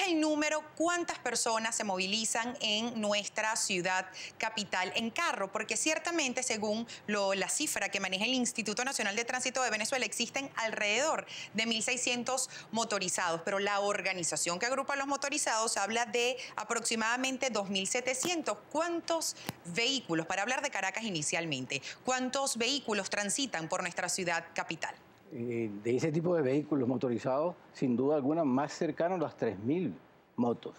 el número? ¿Cuántas personas se movilizan en nuestra ciudad capital en carro? Porque ciertamente, según la cifra que maneja el Instituto Nacional de Tránsito de Venezuela, existen alrededor de 1.600 motorizados, pero la organización que agrupa a los motorizados habla de aproximadamente 2.700. ¿Cuántos vehículos, para hablar de Caracas inicialmente, cuántos vehículos transitan por nuestra ciudad capital? De ese tipo de vehículos motorizados, sin duda alguna, más cercanos a las 3.000 motos.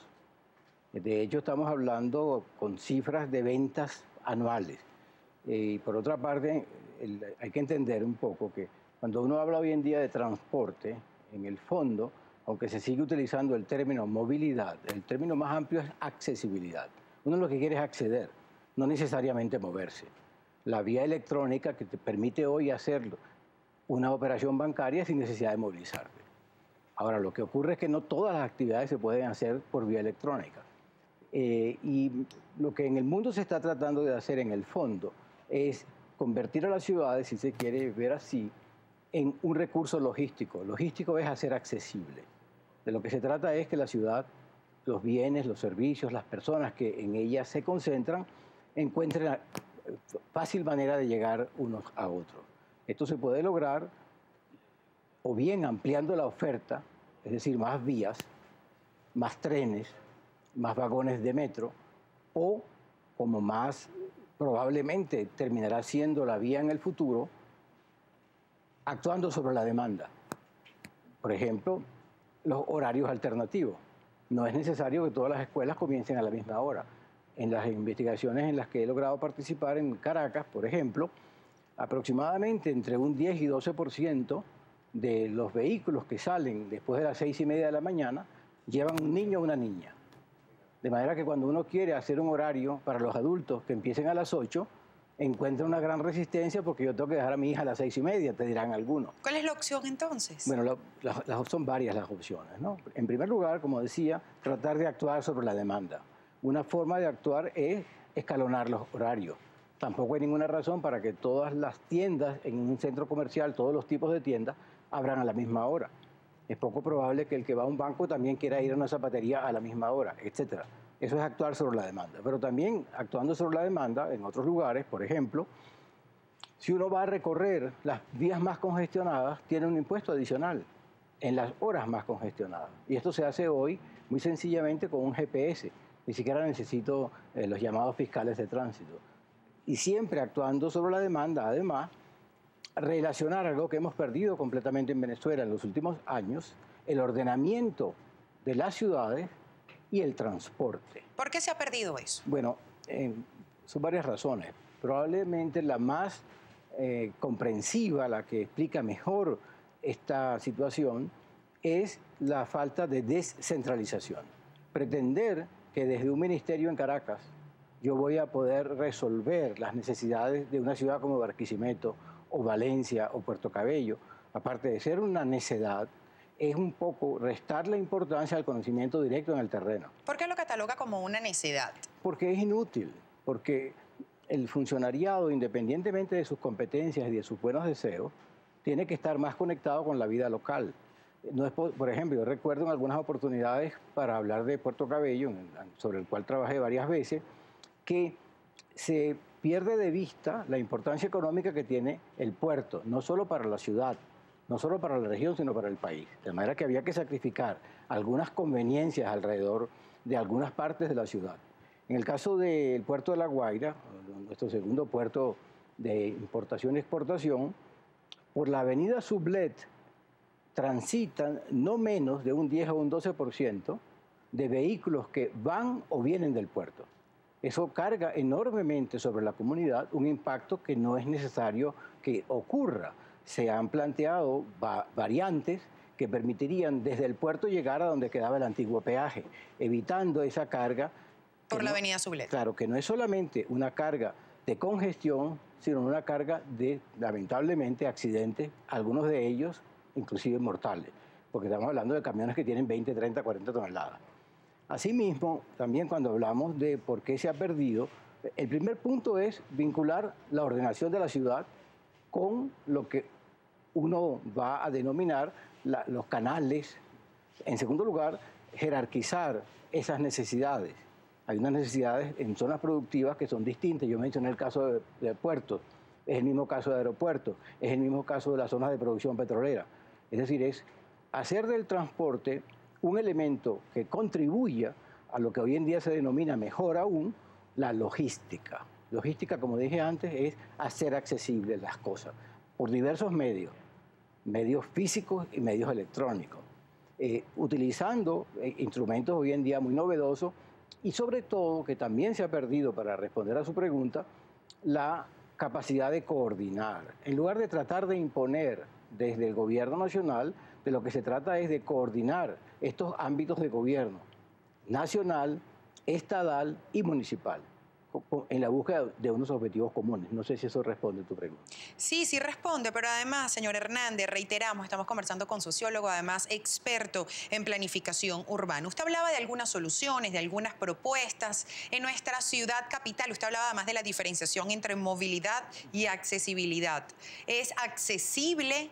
De hecho, estamos hablando con cifras de ventas anuales. Y por otra parte, hay que entender un poco que cuando uno habla hoy en día de transporte, en el fondo, aunque se sigue utilizando el término movilidad, el término más amplio es accesibilidad. Uno lo que quiere es acceder, no necesariamente moverse. La vía electrónica que te permite hoy hacerlo, una operación bancaria sin necesidad de movilizarte. Ahora, lo que ocurre es que no todas las actividades se pueden hacer por vía electrónica. Y lo que en el mundo se está tratando de hacer en el fondo es convertir a las ciudades, si se quiere ver así, en un recurso logístico. Logístico es hacer accesible. De lo que se trata es que la ciudad, los bienes, los servicios, las personas que en ella se concentran, encuentren fácil manera de llegar unos a otros. Esto se puede lograr o bien ampliando la oferta, es decir, más vías, más trenes, más vagones de metro, o como más probablemente terminará siendo la vía en el futuro, actuando sobre la demanda. Por ejemplo, los horarios alternativos. No es necesario que todas las escuelas comiencen a la misma hora. En las investigaciones en las que he logrado participar en Caracas, por ejemplo, aproximadamente entre un 10 y 12% de los vehículos que salen después de las 6:30 de la mañana llevan un niño o una niña. De manera que cuando uno quiere hacer un horario para los adultos que empiecen a las 8, encuentra una gran resistencia porque yo tengo que dejar a mi hija a las 6:30, te dirán algunos. ¿Cuál es la opción entonces? Bueno, son varias las opciones, ¿no? En primer lugar, como decía, tratar de actuar sobre la demanda. Una forma de actuar es escalonar los horarios. Tampoco hay ninguna razón para que todas las tiendas en un centro comercial, todos los tipos de tiendas, abran a la misma hora. Es poco probable que el que va a un banco también quiera ir a una zapatería a la misma hora, etc. Eso es actuar sobre la demanda. Pero también actuando sobre la demanda en otros lugares, por ejemplo, si uno va a recorrer las vías más congestionadas, tiene un impuesto adicional en las horas más congestionadas. Y esto se hace hoy muy sencillamente con un GPS. Ni siquiera necesito los llamados fiscales de tránsito. Y siempre actuando sobre la demanda, además, relacionar algo que hemos perdido completamente en Venezuela en los últimos años, el ordenamiento de las ciudades y el transporte. ¿Por qué se ha perdido eso? Bueno, son varias razones. Probablemente la más comprensiva, la que explica mejor esta situación, es la falta de descentralización. Pretender que desde un ministerio en Caracas yo voy a poder resolver las necesidades de una ciudad como Barquisimeto o Valencia o Puerto Cabello, aparte de ser una necedad, es un poco restar la importancia al conocimiento directo en el terreno. ¿Por qué lo cataloga como una necedad? Porque es inútil, porque el funcionariado, independientemente de sus competencias y de sus buenos deseos, tiene que estar más conectado con la vida local. No es, por ejemplo, yo recuerdo en algunas oportunidades para hablar de Puerto Cabello, sobre el cual trabajé varias veces, que se pierde de vista la importancia económica que tiene el puerto, no solo para la ciudad, no solo para la región, sino para el país. De manera que había que sacrificar algunas conveniencias alrededor de algunas partes de la ciudad. En el caso del puerto de La Guaira, nuestro segundo puerto de importación y exportación, por la avenida Sublet transitan no menos de un 10 o un 12% de vehículos que van o vienen del puerto. Eso carga enormemente sobre la comunidad un impacto que no es necesario que ocurra. Se han planteado variantes que permitirían desde el puerto llegar a donde quedaba el antiguo peaje, evitando esa carga. Por la avenida Sublet. Claro, que no es solamente una carga de congestión, sino una carga de, lamentablemente, accidentes, algunos de ellos inclusive mortales, porque estamos hablando de camiones que tienen 20, 30, 40 toneladas. Asimismo, también cuando hablamos de por qué se ha perdido, el primer punto es vincular la ordenación de la ciudad con lo que uno va a denominar los canales. En segundo lugar, jerarquizar esas necesidades. Hay unas necesidades en zonas productivas que son distintas. Yo mencioné el caso de puertos, es el mismo caso de aeropuertos, es el mismo caso de las zonas de producción petrolera. Es decir, es hacer del transporte un elemento que contribuya a lo que hoy en día se denomina, mejor aún, la logística. Logística, como dije antes, es hacer accesibles las cosas por diversos medios, medios físicos y medios electrónicos, utilizando instrumentos hoy en día muy novedosos y sobre todo, que también se ha perdido, para responder a su pregunta, la capacidad de coordinar. En lugar de tratar de imponer desde el gobierno nacional, de lo que se trata es de coordinar estos ámbitos de gobierno nacional, estadal y municipal, en la búsqueda de unos objetivos comunes. No sé si eso responde a tu pregunta. Sí, sí responde, pero además, señor Hernández, reiteramos, estamos conversando con sociólogo, además experto en planificación urbana. Usted hablaba de algunas soluciones, de algunas propuestas en nuestra ciudad capital. Usted hablaba además de la diferenciación entre movilidad y accesibilidad. ¿Es accesible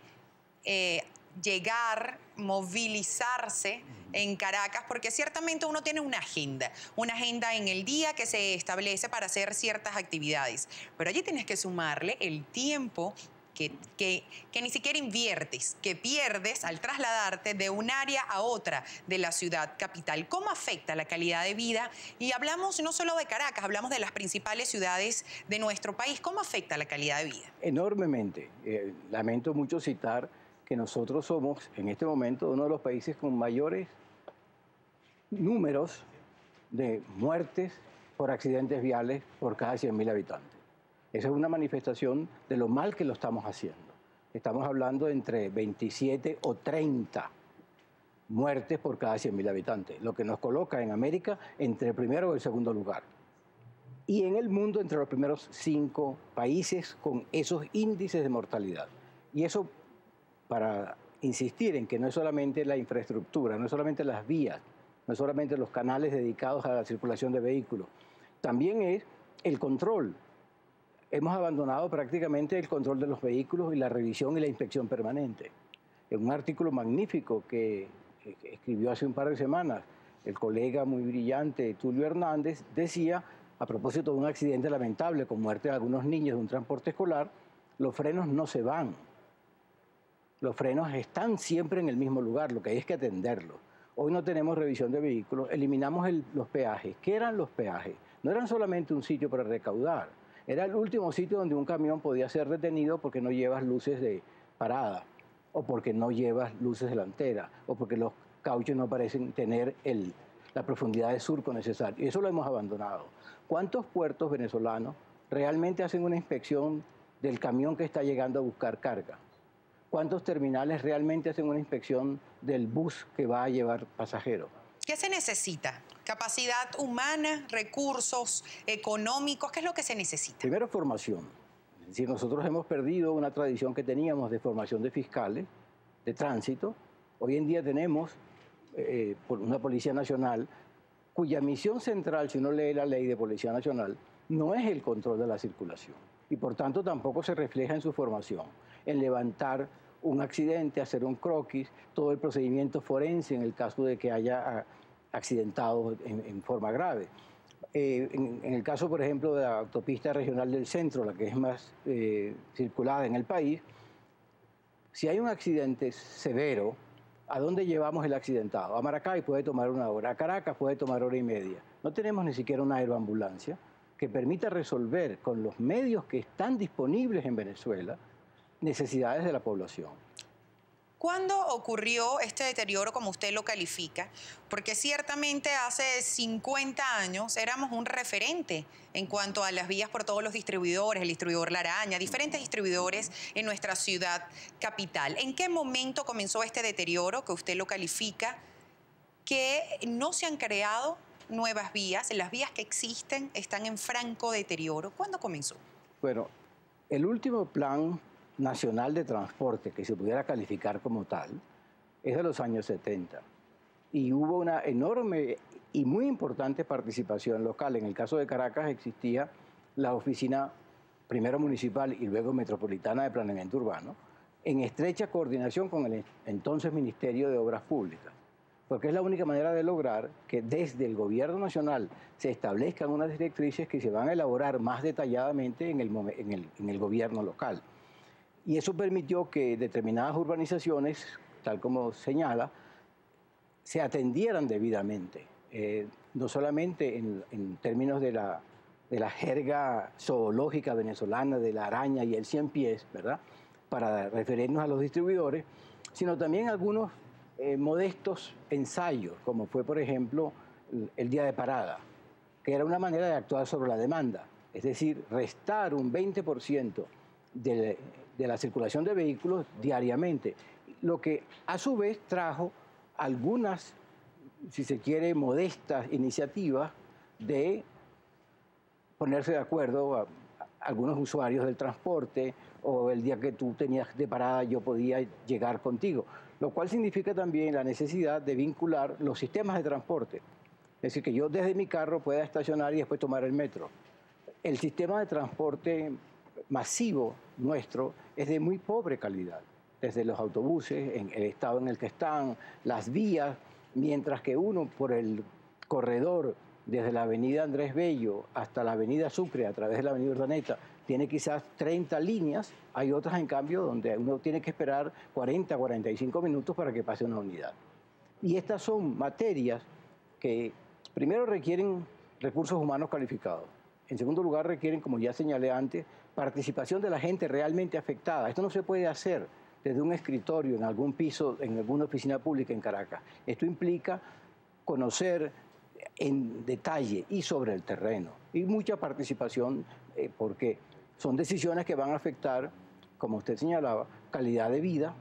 llegar, movilizarse en Caracas? Porque ciertamente uno tiene una agenda en el día que se establece para hacer ciertas actividades, pero allí tienes que sumarle el tiempo que ni siquiera inviertes, que pierdes al trasladarte de un área a otra de la ciudad capital. ¿Cómo afecta la calidad de vida? Y hablamos no solo de Caracas, hablamos de las principales ciudades de nuestro país. ¿Cómo afecta la calidad de vida? Enormemente. Lamento mucho citar que nosotros somos, en este momento, uno de los países con mayores números de muertes por accidentes viales por cada 100.000 habitantes. Esa es una manifestación de lo mal que lo estamos haciendo. Estamos hablando de entre 27 o 30 muertes por cada 100.000 habitantes, lo que nos coloca en América entre el primero o el segundo lugar. Y en el mundo entre los primeros 5 países con esos índices de mortalidad. Y eso, para insistir en que no es solamente la infraestructura, no es solamente las vías, no es solamente los canales dedicados a la circulación de vehículos, también es el control. Hemos abandonado prácticamente el control de los vehículos y la revisión y la inspección permanente. En un artículo magnífico que escribió hace un par de semanas el colega muy brillante Tulio Hernández, decía, a propósito de un accidente lamentable con muerte de algunos niños de un transporte escolar, los frenos no se van. Los frenos están siempre en el mismo lugar, lo que hay es que atenderlos. Hoy no tenemos revisión de vehículos, eliminamos los peajes. ¿Qué eran los peajes? No eran solamente un sitio para recaudar, era el último sitio donde un camión podía ser detenido porque no llevas luces de parada, o porque no llevas luces delanteras, o porque los cauchos no parecen tener la profundidad de surco necesaria. Y eso lo hemos abandonado. ¿Cuántos puertos venezolanos realmente hacen una inspección del camión que está llegando a buscar carga? ¿Cuántos terminales realmente hacen una inspección del bus que va a llevar pasajeros? ¿Qué se necesita? ¿Capacidad humana, recursos económicos? ¿Qué es lo que se necesita? Primero, formación. Es decir, nosotros hemos perdido una tradición que teníamos de formación de fiscales, de tránsito. Hoy en día tenemos una Policía Nacional cuya misión central, si uno lee la ley de Policía Nacional, no es el control de la circulación. Y por tanto tampoco se refleja en su formación, en levantar un accidente, hacer un croquis, todo el procedimiento forense en el caso de que haya accidentados en forma grave. En el caso, por ejemplo, de la autopista regional del centro, la que es más circulada en el país, si hay un accidente severo, ¿a dónde llevamos el accidentado? A Maracay puede tomar 1 hora, a Caracas puede tomar 1 hora y media. No tenemos ni siquiera una aeroambulancia que permita resolver con los medios que están disponibles en Venezuela necesidades de la población. ¿Cuándo ocurrió este deterioro, como usted lo califica? Porque ciertamente hace 50 años éramos un referente en cuanto a las vías por todos los distribuidores, el distribuidor La Araña, diferentes distribuidores en nuestra ciudad capital. ¿En qué momento comenzó este deterioro que usted lo califica? Que no se han creado nuevas vías, las vías que existen están en franco deterioro. ¿Cuándo comenzó? Bueno, el último plan nacional de transporte que se pudiera calificar como tal es de los años 70 y hubo una enorme y muy importante participación local. En el caso de Caracas existía la oficina primero municipal y luego metropolitana de planeamiento urbano en estrecha coordinación con el entonces Ministerio de Obras Públicas. porque es la única manera de lograr que desde el gobierno nacional se establezcan unas directrices que se van a elaborar más detalladamente en el gobierno local. Y eso permitió que determinadas urbanizaciones, tal como señala, se atendieran debidamente, no solamente en términos de la jerga zoológica venezolana, de la araña y el 100 pies, ¿verdad?, para referirnos a los distribuidores, sino también algunos modestos ensayos, como fue, por ejemplo, el día de parada, que era una manera de actuar sobre la demanda, es decir, restar un 20% de la circulación de vehículos diariamente, lo que a su vez trajo algunas, si se quiere, modestas iniciativas de ponerse de acuerdo a algunos usuarios del transporte, o el día que tú tenías de parada yo podía llegar contigo, lo cual significa también la necesidad de vincular los sistemas de transporte. Es decir, que yo desde mi carro pueda estacionar y después tomar el metro. El sistema de transporte masivo nuestro es de muy pobre calidad, desde los autobuses, en el estado en el que están, las vías, mientras que uno por el corredor desde la avenida Andrés Bello hasta la avenida Sucre, a través de la avenida Urdaneta, tiene quizás 30 líneas, hay otras en cambio donde uno tiene que esperar 40, 45 minutos para que pase una unidad. Y estas son materias que primero requieren recursos humanos calificados, en segundo lugar requieren, como ya señalé antes, participación de la gente realmente afectada. Esto no se puede hacer desde un escritorio, en algún piso, en alguna oficina pública en Caracas. Esto implica conocer en detalle y sobre el terreno, y mucha participación, porque son decisiones que van a afectar, como usted señalaba, calidad de vida.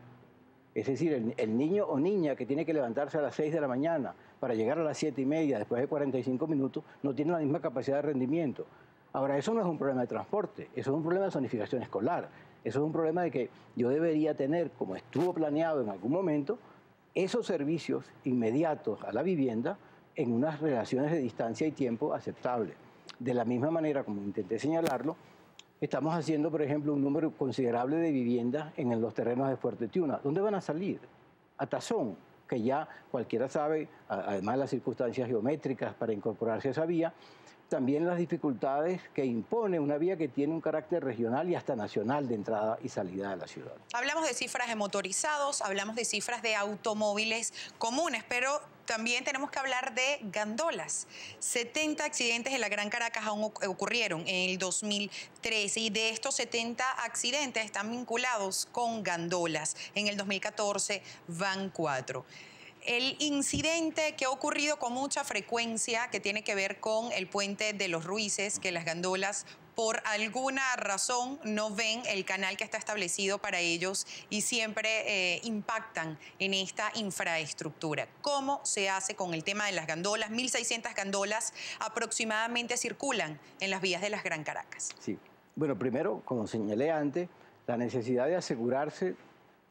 Es decir, el niño o niña que tiene que levantarse a las 6 de la mañana para llegar a las 7:30 después de 45 minutos, no tiene la misma capacidad de rendimiento. Ahora, eso no es un problema de transporte, eso es un problema de zonificación escolar, eso es un problema de que yo debería tener, como estuvo planeado en algún momento, esos servicios inmediatos a la vivienda en unas relaciones de distancia y tiempo aceptables. De la misma manera, como intenté señalarlo, estamos haciendo, por ejemplo, un número considerable de viviendas en los terrenos de Fuerte Tiuna. ¿Dónde van a salir? A Tazón, que ya cualquiera sabe, además de las circunstancias geométricas para incorporarse a esa vía, también las dificultades que impone una vía que tiene un carácter regional y hasta nacional de entrada y salida de la ciudad. Hablamos de cifras de motorizados, hablamos de cifras de automóviles comunes, pero también tenemos que hablar de gandolas. 70 accidentes en la Gran Caracas ocurrieron en el 2013 y de estos 70 accidentes están vinculados con gandolas. En el 2014 van 4. El incidente que ha ocurrido con mucha frecuencia, que tiene que ver con el puente de los Ruices, que las gandolas por alguna razón no ven el canal que está establecido para ellos y siempre impactan en esta infraestructura. ¿Cómo se hace con el tema de las gandolas? 1.600 gandolas aproximadamente circulan en las vías de las Gran Caracas. Sí. Bueno, primero, como señalé antes, la necesidad de asegurarse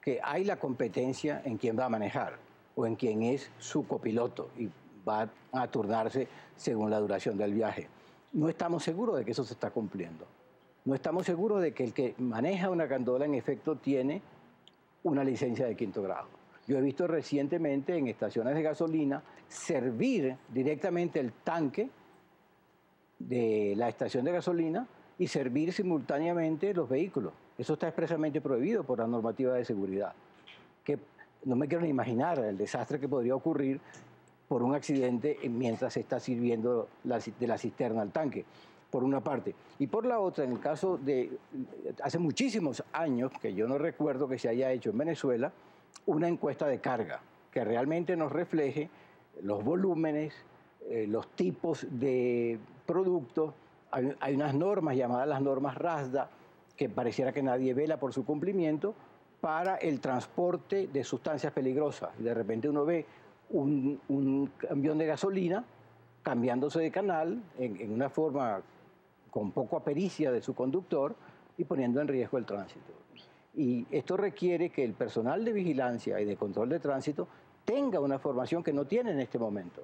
que hay la competencia en quién va a manejar o en quién es su copiloto y va a turnarse según la duración del viaje. No estamos seguros de que eso se está cumpliendo. No estamos seguros de que el que maneja una gandola en efecto tiene una licencia de 5º grado. Yo he visto recientemente en estaciones de gasolina servir directamente el tanque de la estación de gasolina y servir simultáneamente los vehículos. Eso está expresamente prohibido por la normativa de seguridad. Que no me quiero ni imaginar el desastre que podría ocurrir por un accidente mientras se está sirviendo de la cisterna al tanque, por una parte. Y por la otra, en el caso de hace muchísimos años, que yo no recuerdo que se haya hecho en Venezuela, una encuesta de carga que realmente nos refleje los volúmenes, los tipos de productos. Hay unas normas llamadas las normas RASDA, que pareciera que nadie vela por su cumplimiento, para el transporte de sustancias peligrosas. Y de repente uno ve un camión de gasolina cambiándose de canal en una forma con poca pericia de su conductor y poniendo en riesgo el tránsito. Y esto requiere que el personal de vigilancia y de control de tránsito tenga una formación que no tiene en este momento.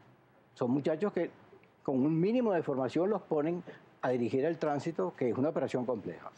Son muchachos que con un mínimo de formación los ponen a dirigir el tránsito, que es una operación compleja.